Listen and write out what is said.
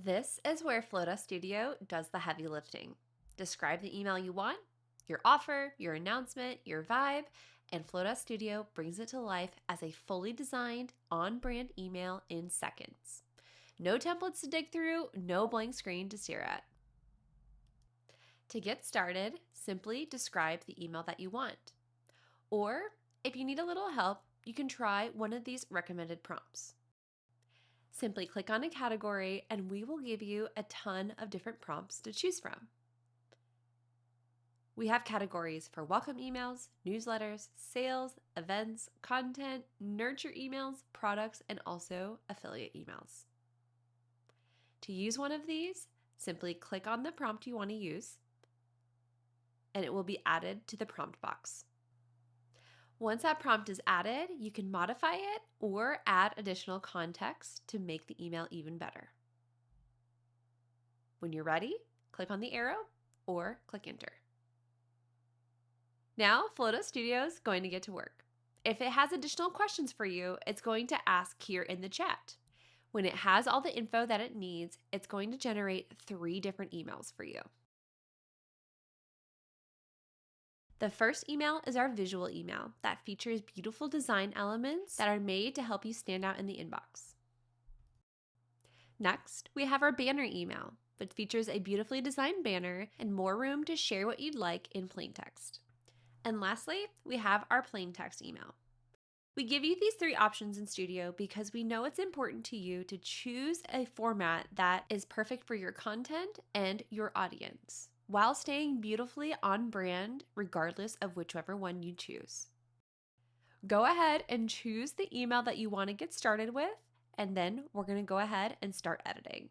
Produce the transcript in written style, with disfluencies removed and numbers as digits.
This is where Flodesk Studio does the heavy lifting. Describe the email you want, your offer, your announcement, your vibe, and Flodesk Studio brings it to life as a fully designed, on-brand email in seconds. No templates to dig through, no blank screen to stare at. To get started, simply describe the email that you want. Or, if you need a little help, you can try one of these recommended prompts. Simply click on a category and we will give you a ton of different prompts to choose from. We have categories for welcome emails, newsletters, sales, events, content, nurture emails, products, and also affiliate emails. To use one of these, simply click on the prompt you want to use, and it will be added to the prompt box. Once that prompt is added, you can modify it or add additional context to make the email even better. When you're ready, click on the arrow or click enter. Now, Flodesk Studio is going to get to work. If it has additional questions for you, it's going to ask here in the chat. When it has all the info that it needs, it's going to generate 3 different emails for you. The first email is our visual email that features beautiful design elements that are made to help you stand out in the inbox. Next, we have our banner email, which features a beautifully designed banner and more room to share what you'd like in plain text. And lastly, we have our plain text email. We give you these 3 options in Studio because we know it's important to you to choose a format that is perfect for your content and your audience, while staying beautifully on brand regardless of whichever one you choose. Go ahead and choose the email that you want to get started with, and then we're going to go ahead and start editing.